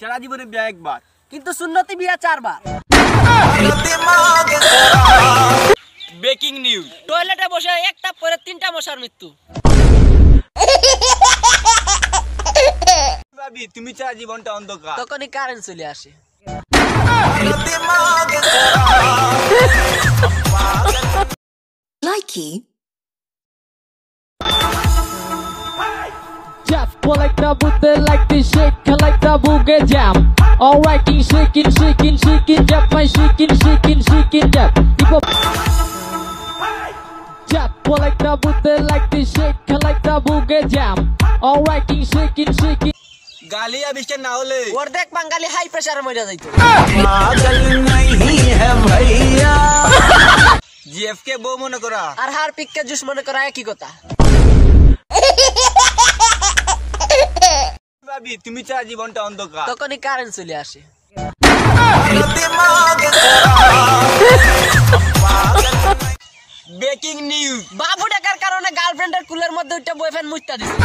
সারা জীবনে বিয়া একবার, কিন্তু সুন্নতি বিয়া 4 বার। ব্রেকিং নিউজ, টয়লেটে বসে একটা পরে 3টা মশার মৃত্যু। ভাবি তুমি ছাড়া জীবনটা অন্ধকার। তখনই কারেন্ট চলে আসে। Likey. Just pull like the Buddha, like the shake, like the boogie jam. Alright, shaking, shaking, shaking, jump, my shaking, shaking, shaking, jump. Just pull like the Buddha, like the shake, like the boogie jam. Alright, shaking, shaking. গালি আবিষ্কার না হলে অর্ধেক বাঙালি high প্রেসারে মরে যাইতো। GF কে বউ মনে করা আর হারপিককে জুস মনে করা একই কথা। ভাবি তুমি ছাড়া জীবনটা অন্ধকার। তখনই কারেন্ট চলে আসে। ব্রেকিং নিউজ, বাবু ডাকার কারণে গার্লফ্রেন্ডের কুলের মধ্যে উঠে বয়ফ্রেন্ড মুইতা দিছে।